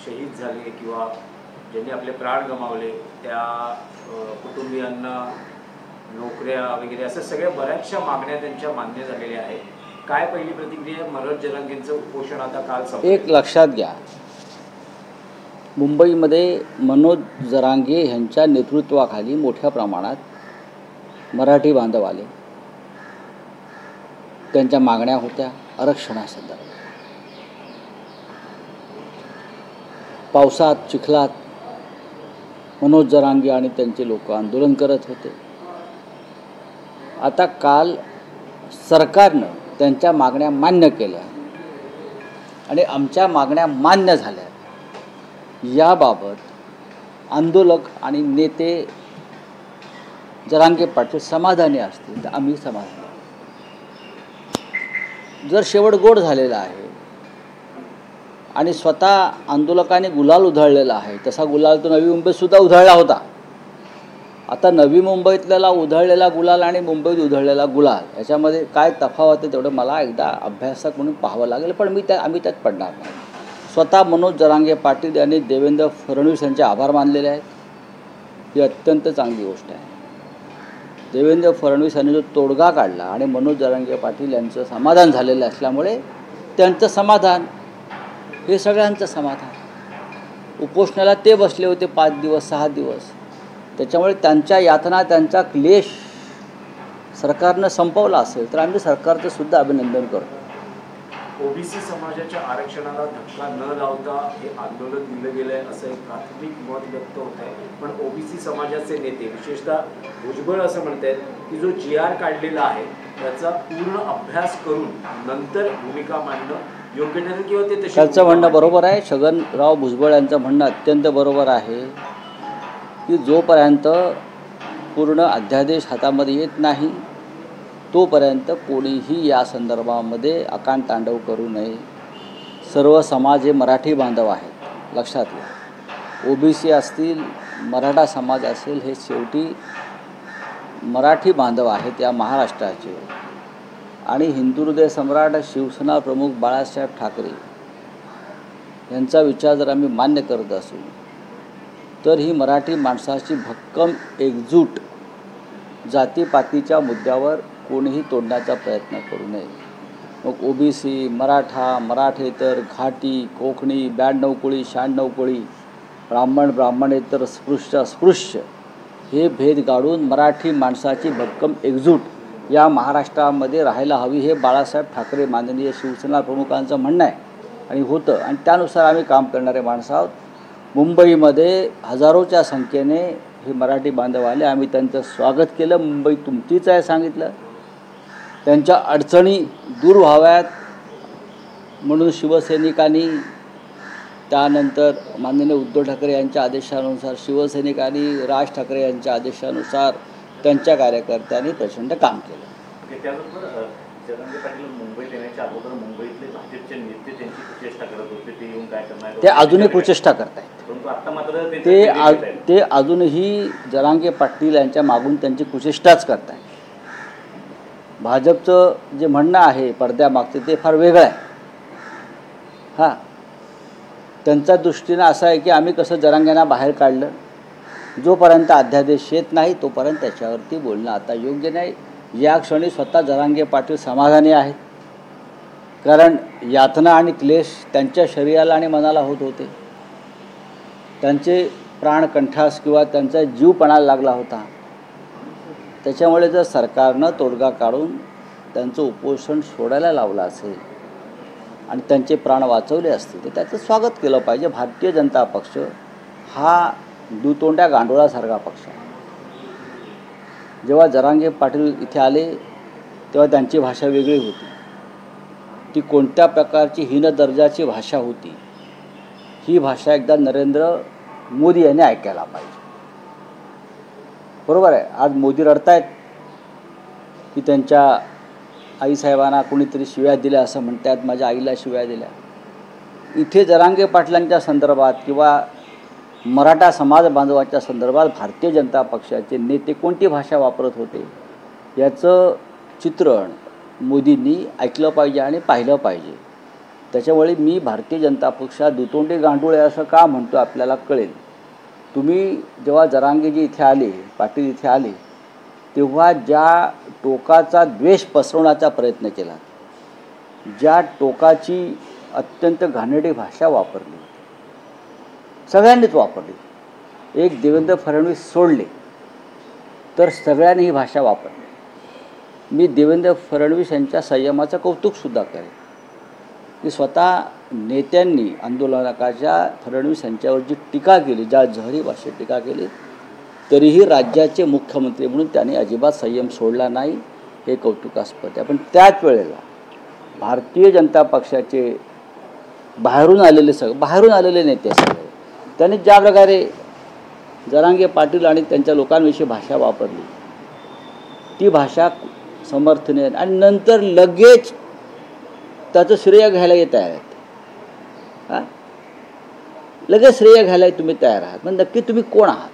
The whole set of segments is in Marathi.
शहीद झाले किंवा ज्यांनी आपले प्राण गमावले त्या कुटुंबियांना नोकऱ्या वगैरे असं सगळ्या बऱ्याचशा मागण्या त्यांच्या मान्य झालेल्या आहेत. काय पहिली प्रतिक्रिया मनोज जरांगेंचं उपोषण आता काल संपलं? एक लक्षात घ्या, मुंबईमध्ये मनोज जरांगे यांच्या नेतृत्वाखाली मोठ्या प्रमाणात मराठी बांधव आले. त्यांच्या मागण्या होत्या आरक्षणासंदर्भात. पावसात चिखलात मनोज जरांगे आणि त्यांचे लोक आंदोलन करत होते. आता काल सरकारनं त्यांच्या मागण्या मान्य केल्या आणि आमच्या मागण्या मान्य झाल्या. याबाबत आंदोलक आणि नेते जरांगे पाटील समाधानी असतील तर आम्ही समाधानी. जर शेवट गोड झालेला आहे आणि स्वतः आंदोलकांनी गुलाल उधळलेला आहे, तसा गुलाल तो नवी मुंबईतसुद्धा उधळला होता. आता नवी मुंबईतल्याला उधळलेला गुलाल आणि मुंबईत उधळलेला गुलाल याच्यामध्ये काय तफावत आहे तेवढं मला एकदा अभ्यासात म्हणून पाहावं लागेल, पण आम्ही त्यात पडणार नाही. स्वतः मनोज जरांगे पाटील यांनी देवेंद्र फडणवीस यांचे आभार मानलेले आहेत. ही अत्यंत चांगली गोष्ट आहे. देवेंद्र फडणवीस यांनी जो तोडगा काढला आणि मनोज जरांगे पाटील यांचं समाधान झालेलं असल्यामुळे त्यांचं समाधान हे सगळ्यांचं समाधान. उपोषणाला ते बसले होते 5 दिवस 6 दिवस. त्याच्यामुळे त्यांच्या यातना त्यांचा क्लेश सरकारनं संपवला असेल तर आम्ही सरकारचं सुद्धा अभिनंदन करतो. ओबीसी समाजाच्या आरक्षणाला धक्का न लावता हे आंदोलन दिलं गेलं आहे असं एक प्राथमिक मत व्यक्त होत आहे. पण ओबीसी समाजाचे नेते विशेषतः भुजबळ असं म्हणत आहेत की जो GR काढलेला आहे त्याचा पूर्ण अभ्यास करून नंतर भूमिका मांडणं योग्य ठरेल किंवा ते तसे. त्यांचं म्हणणं बरोबर आहे. छगनराव भुजबळ यांचं म्हणणं अत्यंत बरोबर आहे की जोपर्यंत पूर्ण अध्यादेश हातामध्ये येत नाही तोपर्यंत कोणीही या संदर्भामध्ये आकांतांडव करू नये. सर्व समाज हे मराठी बांधव आहेत, लक्षात घ्या. ओबीसी असतील, मराठा समाज असेल, हे शेवटी मराठी बांधव आहेत या महाराष्ट्राचे. आणि हिंदू हृदय सम्राट शिवसेना प्रमुख बाळासाहेब ठाकरे यांचा विचार जर आम्ही मान्य करत असू तर ही मराठी माणसाची भक्कम एकजूट जातीपातीच्या मुद्द्यावर कोणीही तोडण्याचा प्रयत्न करू नये. मग ओबीसी, मराठा, मराठेतर, घाटी, कोकणी, 92 कोळी, 96 कोळी, ब्राह्मणेतर, अस्पृश्य हे भेद गाडून मराठी माणसाची भक्कम एकजूट या महाराष्ट्रामध्ये राहायला हवी हे बाळासाहेब ठाकरे माननीय शिवसेना प्रमुखांचं म्हणणं आहे आणि होतं. आणि त्यानुसार आम्ही काम करणारे माणसं आहोत. मुंबईमध्ये हजारोच्या संख्येने हे मराठी बांधव आले. आम्ही त्यांचं स्वागत केलं. मुंबई तुमचीच आहे सांगितलं. त्यांच्या अडचणी दूर व्हाव्यात म्हणून शिवसैनिकांनी, त्यानंतर माननीय उद्धव ठाकरे यांच्या आदेशानुसार शिवसैनिकांनी, राज ठाकरे यांच्या आदेशानुसार त्यांच्या कार्यकर्त्यांनी प्रचंड काम केलं. त्याचबरोबर जरांगे पाटील मुंबईत येण्याच्या अगोदर मुंबईतले भाजपचे नेते त्यांची कुचेष्टा करत होते. ते येऊन काय करणार, ते अजूनही कुचेष्टा करतायत. परंतु आता मात्र ते अजूनही जरांगे पाटील यांच्या मागून त्यांची कुचेष्टाच करतायत. भाजपचं जे म्हणणं आहे पडद्यामागचे ते फार वेगळं आहे. हां, त्यांचा दृष्टीनं असं आहे की आम्ही कसं जरांगेंना बाहेर काढलं, जोपर्यंत अध्यादेश येत नाही तोपर्यंत त्याच्यावरती बोलणं आता योग्य नाही. या क्षणी स्वतः जरांगे पाटील समाधानी आहेत, कारण यातना आणि क्लेश त्यांच्या शरीराला आणि मनाला होत होते. त्यांचे प्राण कंठास किंवा त्यांचा जीव पणाला लागला होता. त्याच्यामुळे जर सरकारनं तोडगा काढून त्यांचं उपोषण सोडायला लावलं असेल आणि त्यांचे प्राण वाचवले असतील तर त्याचं स्वागत केलं पाहिजे. भारतीय जनता पक्ष हा दुतोंड्या गांडोळासारखा पक्ष आहे. जेव्हा जरांगे पाटील इथे आले तेव्हा त्यांची भाषा वेगळी होती. ती कोणत्या प्रकारची हीन दर्जाची भाषा होती ही भाषा एकदा नरेंद्र मोदी यांनी ऐकायला पाहिजे. बरोबर आहे, आज मोदी रडतायत की त्यांच्या आईसाहेबांना कोणीतरी शिव्या दिल्या असं म्हणतात, माझ्या आईला शिव्या दिल्या. इथे जरांगे पाटलांच्या संदर्भात किंवा मराठा समाज बांधवाच्या संदर्भात भारतीय जनता पक्षाचे नेते कोणती भाषा वापरत होते याचं चित्रण मोदींनी ऐकलं पाहिजे आणि पाहिलं पाहिजे. त्याच्यामुळे मी भारतीय जनता पक्षात दुतोंडी गांडूळ आहे असं का म्हणतो आपल्याला कळेल. तुम्ही जेव्हा जरांगेजी इथे आले, पाटील इथे आले, तेव्हा ज्या टोकाचा द्वेष पसरवण्याचा प्रयत्न केला, ज्या टोकाची अत्यंत घाणेरडी भाषा वापरली, सगळ्यांनीच वापरली. एक देवेंद्र फडणवीस सोडले तर सगळ्यांनी ही भाषा वापरली. मी देवेंद्र फडणवीस यांच्या संयमाचं कौतुकसुद्धा करेन की स्वतः नेत्यांनी आंदोलकाच्या फडणवीस यांच्यावर जी टीका केली, ज्या जहरी भाषेत टीका केली, तरीही राज्याचे मुख्यमंत्री म्हणून त्यांनी अजिबात संयम सोडला नाही, हे कौतुकास्पद आहे. पण त्याच वेळेला भारतीय जनता पक्षाचे बाहेरून आलेले नेते सगळे, त्यांनी ज्या प्रकारे जरांगे पाटील आणि त्यांच्या लोकांविषयी भाषा वापरली, ती भाषा समर्थनीय आणि नंतर लगेच त्याचं श्रेय घ्यायला तयार आहेत. लगेच श्रेय घ्यायला तुम्ही तयार आहात. मग नक्की तुम्ही कोण आहात,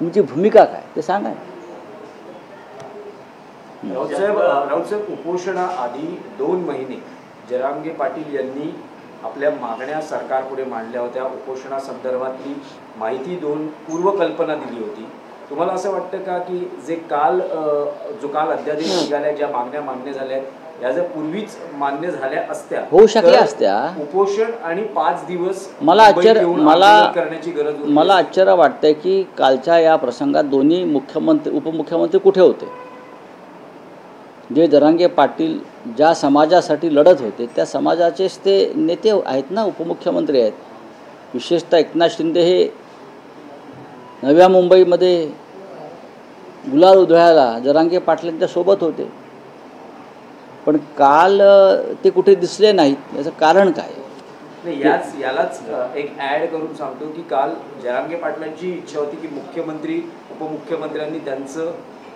तुमची भूमिका काय ते सांगा. राऊतसाहेब, उपोषणाआधी 2 महिने जरांगे पाटील यांनी आपल्या मागण्या सरकारपुढे मांडल्या होत्या. उपोषणासंदर्भातली माहिती 2 पूर्वकल्पना दिली होती. तुम्हाला असं वाटतं का की जो काल अध्यादेश निघाल्या, ज्या मागण्या मान्य झाल्या, या जर पूर्वीच मान्य झाल्या असत्या, होऊ शकल्या असत्या, उपोषण आणि 5 दिवस करण्याची गरज होती. मला आश्चर्य वाटतंय की कालच्या या प्रसंगात दोन्ही मुख्यमंत्री उपमुख्यमंत्री कुठे होते. जे जरांगे पाटील ज्या समाजासाठी लढत होते त्या समाजाचेच ते नेते आहेत ना, उपमुख्यमंत्री आहेत. विशेषतः एकनाथ शिंदे हे नव्या मुंबईमध्ये गुलाल उधळायला जरांगे पाटलांच्या सोबत होते, पण काल ते कुठे दिसले नाहीत. याचं कारण काय? नाही, यालाच एक ॲड करून सांगतो की काल जरांगे पाटलांची इच्छा होती की मुख्यमंत्री उपमुख्यमंत्र्यांनी त्यांचं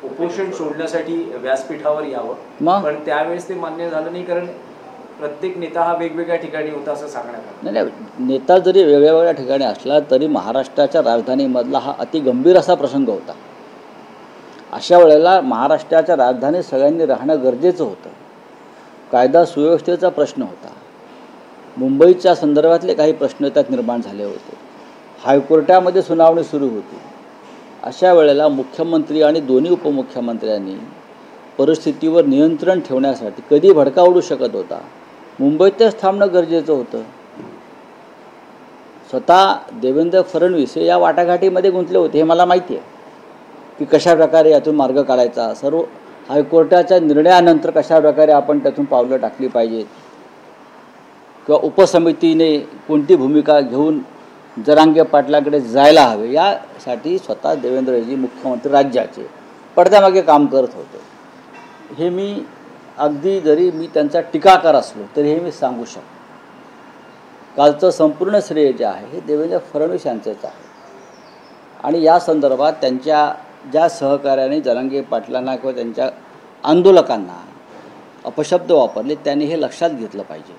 उपोषण सोडण्यासाठी व्यासपीठावर यावं, पण त्यावेळेस ते मान्य झालं नाही, कारण प्रत्येक नेता हा वेगवेगळ्या ठिकाणी होता असं सांगण्यात आलं. नाही, नेता जरी वेगवेगळ्या ठिकाणी असला तरी महाराष्ट्राच्या राजधानीमधला हा अतिगंभीर असा प्रसंग होता. अशा वेळेला महाराष्ट्राच्या राजधानीत सगळ्यांनी राहणं गरजेचं होतं. कायदा सुव्यवस्थेचा प्रश्न होता, मुंबईच्या संदर्भातले काही प्रश्न त्यात निर्माण झाले होते, हायकोर्टामध्ये सुनावणी सुरू होती. अशा वेळेला मुख्यमंत्री आणि दोन्ही उपमुख्यमंत्र्यांनी परिस्थितीवर नियंत्रण ठेवण्यासाठी कधी भडका उडू शकत होता, मुंबईतच थांबणं गरजेचं होतं. स्वतः देवेंद्र फडणवीस हे या वाटाघाटीमध्ये गुंतले होते, हे मला माहिती आहे की कशा प्रकारे यातून मार्ग काढायचा, सर्व हायकोर्टाच्या निर्णयानंतर कशा प्रकारे आपण त्यातून पावलं टाकली पाहिजेत, किंवा उपसमितीने कोणती भूमिका घेऊन जरांगे पाटलाकडे जायला हवे, यासाठी स्वतः देवेंद्रजी मुख्यमंत्री राज्याचे पडद्यामागे काम करत होते. हे मी अगदी जरी मी त्यांचा टीकाकार असलो तरी हे मी सांगू शकतो. कालचं संपूर्ण श्रेय जे आहे हे देवेंद्र फडणवीस यांचंच आहे. आणि या संदर्भात त्यांच्या ज्या सहकार्याने जरांगे पाटलांना किंवा त्यांच्या आंदोलकांना अपशब्द वापरले, त्यांनी हे लक्षात घेतलं पाहिजे.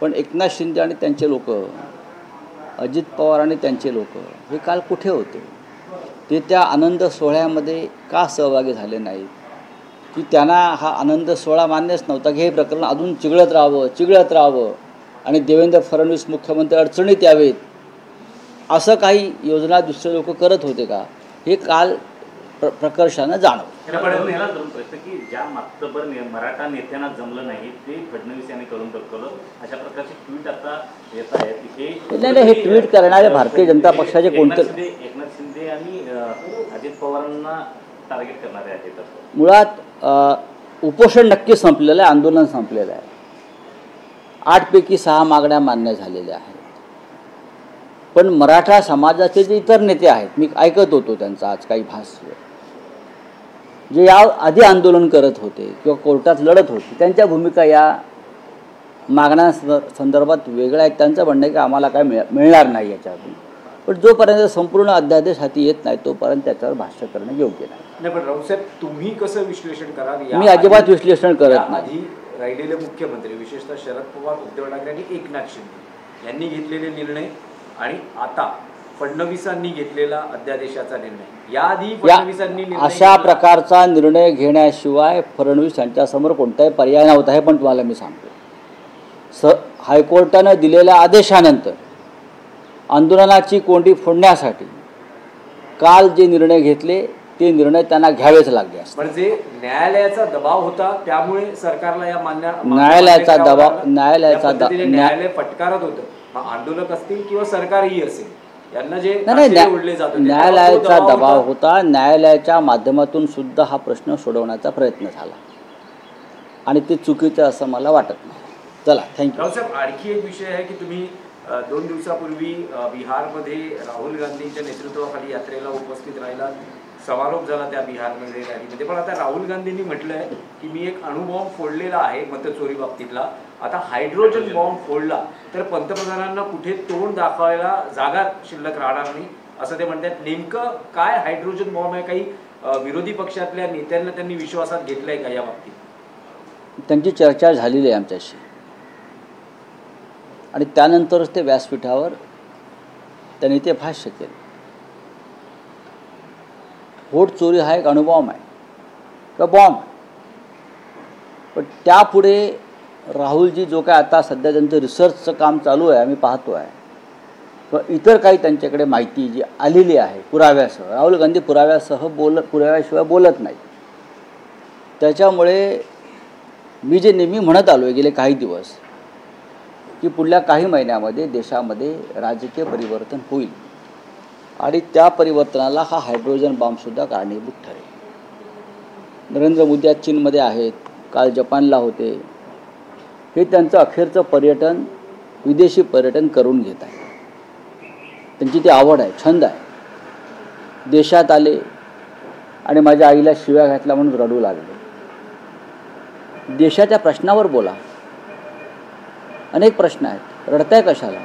पण एकनाथ शिंदे आणि त्यांचे लोक, अजित पवार आणि त्यांचे लोक हे काल कुठे होते? ते त्या आनंद सोहळ्यामध्ये का सहभागी झाले नाहीत? की त्यांना हा आनंद सोहळा मान्यच नव्हता की हे प्रकरण अजून चिघळत राहावं आणि देवेंद्र फडणवीस मुख्यमंत्री अडचणीत यावेत, असं काही योजना दुसरे लोक करत होते का? हे काल प्रकर्षानं जाणवलं. की ज्या मातबर मराठा नेत्यांना जमलं नाही ते फडणवीस यांनी करून दाखवलं, अशा प्रकारचे ट्विट आता येत आहेत. नाही, हे ट्विट करणारे भारतीय जनता पक्षाचे कोणते एकनाथ शिंदे आणि अजित पवारांना टार्गेट करणारे आहेत. मुळात उपोषण नक्की संपलेलं आहे, आंदोलन संपलेलं आहे. 8 पैकी 6 मागण्या मान्य झालेल्या आहेत. पण मराठा समाजाचे जे इतर नेते आहेत, मी ऐकत होतो त्यांचा आज काही भाष्य, जे या आधी आंदोलन करत होते किंवा कोर्टात लढत होते, त्यांच्या भूमिका या मागण्यांसंदर्भात वेगळ्या आहेत. त्यांचं म्हणणं आहे की आम्हाला काय मिळणार नाही याच्यातून, पण जोपर्यंत संपूर्ण अध्यादेश हाती येत नाही तोपर्यंत त्याच्यावर भाष्य करणं योग्य नाही. पण राऊतसाहेब, तुम्ही कसं विश्लेषण कराल? मी अजिबात विश्लेषण करत नाही. आधी राहिलेले मुख्यमंत्री विशेषतः शरद पवार, उद्धव ठाकरे आणि एकनाथ शिंदे यांनी घेतलेले निर्णय आणि आता फडणवीसांनी घेतलेला अध्यादेशाचा निर्णय, याआधी या फडणवीसांनी निर्णय अशा घेतला. प्रकारचा निर्णय घेण्याशिवाय फडणवीस यांच्यासमोर कोणताही पर्याय नव्हता, हे पण तुम्हाला मी सांगतो. हायकोर्टानं दिलेल्या आदेशानंतर आंदोलनाची कोंडी फोडण्यासाठी काल जे निर्णय घेतले ते निर्णय त्यांना घ्यावेच लागले असते. म्हणजे न्यायालयाचा दबाव होता, त्यामुळे सरकारला या न्यायालयाचा न्यायालय फटकारत होतं. मग आंदोलक असतील किंवा सरकारही असेल, यांना जे ओढले जात होते, न्यायालयाचा दबाव होता. न्यायालयाच्या माध्यमातून सुद्धा हा प्रश्न सोडवण्याचा प्रयत्न झाला आणि ते चुकीचं असं मला वाटत नाही. चला, थँक्यू. रावसाहेब, आणखी एक विषय आहे की तुम्ही 2 दिवसापूर्वी बिहारमध्ये राहुल गांधींच्या नेतृत्वाखाली यात्रेला उपस्थित राहिला, समारोप झाला त्या बिहारमध्ये रॅलीमध्ये. पण आता राहुल गांधींनी म्हटलंय की मी एक अणुबॉम्ब फोडलेला आहे मतचोरी बाबतीतला, आता हायड्रोजन बॉम्ब फोडला तर पंतप्रधानांना कुठे तोंड दाखवायला जागा शिल्लक राहणार नाही असं ते म्हणतात. नेमकं काय हायड्रोजन बॉम्ब आहे? काही विरोधी पक्षातल्या नेत्यांना त्यांनी विश्वासात घेतलंय का या बाबतीत? त्यांची चर्चा झालेली आहे आमच्याशी आणि त्यानंतरच ते व्यासपीठावर त्यांनी ते भाष्य केलं. व्होट चोरी हा एक अणुबॉम्ब आहे किंवा बॉम्ब, पण त्यापुढे राहुलजी जो काय आता सध्या त्यांचं रिसर्चचं काम चालू आहे, आम्ही पाहतो आहे, किंवा इतर काही त्यांच्याकडे माहिती जी आलेली आहे पुराव्यासह, राहुल गांधी पुराव्याशिवाय बोलत नाही. त्याच्यामुळे मी जे नेहमी म्हणत आलो आहे गेले काही दिवस की पुढल्या काही महिन्यामध्ये देशामध्ये राजकीय परिवर्तन होईल आणि त्या परिवर्तनाला हा हायड्रोजन बॉम्बसुद्धा कारणीभूत ठरेल. नरेंद्र मोदी आज चीनमध्ये आहेत, काल जपानला होते. हे त्यांचं अखेरचं पर्यटन, विदेशी पर्यटन करून घेत आहे. त्यांची ती आवड आहे, छंद आहे. देशात आले आणि माझ्या आईला शिव्या घातला म्हणून रडू लागले. देशाच्या प्रश्नावर बोला. अनेक प्रश्न आहेत, रडताय कशाला?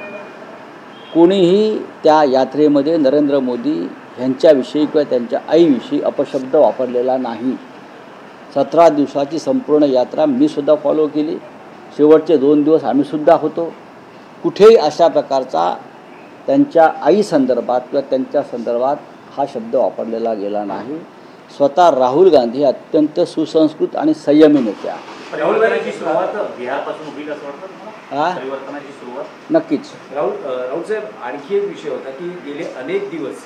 कोणीही त्या यात्रेमध्ये नरेंद्र मोदी यांच्याविषयी किंवा त्यांच्या आईविषयी अपशब्द वापरलेला नाही. 17 दिवसाची संपूर्ण यात्रा मी सुद्धा फॉलो केली. शेवटचे 2 दिवस आम्हीसुद्धा होतो. कुठेही अशा प्रकारचा त्यांच्या आईसंदर्भात किंवा त्यांच्या संदर्भात हा शब्द वापरलेला गेला नाही. स्वतः राहुल गांधी अत्यंत सुसंस्कृत आणि संयमी नेते आहेत. राहुल गांधीची सुरुवात बिहारपासून होईल असं वाटतं तुम्हाला? परिवर्तनाची सुरुवात नक्कीच. राहुल साहेब, आणखी एक विषय होता की गेले अनेक दिवस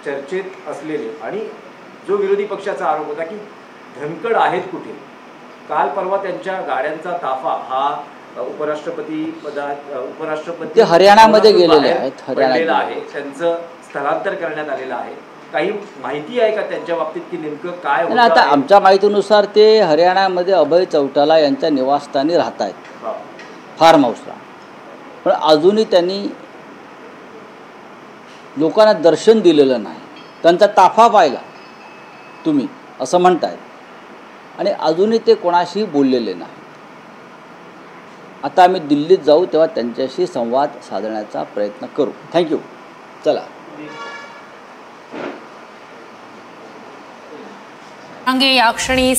चर्चेत असलेले आणि जो विरोधी पक्षाचा आरोप होता की धनकड आहेत कुठे. काल परवा त्यांच्या गाड्यांचा ताफा हा उपराष्ट्रपती हरियाणामध्ये गेलेले आहेत. हरियाणा आहे, त्यांचं स्थलांतर करण्यात आलेलं आहे. काही माहिती आहे का त्यांच्या बाबतीत की नेमकं काय होतं? आता आमच्या माहितीनुसार ते हरियाणामध्ये अभय चौटाला यांच्या निवासस्थानी राहत आहेत, फार्म हाऊसला. पण अजूनही त्यांनी लोकांना दर्शन दिलेलं नाही. त्यांचा ताफा पाहिला तुम्ही असं म्हणतायत आणि अजूनही ते कोणाशी बोललेले नाही. आता आम्ही दिल्लीत जाऊ तेव्हा त्यांच्याशी संवाद साधण्याचा प्रयत्न करू. थँक्यू. चला. या क्षणी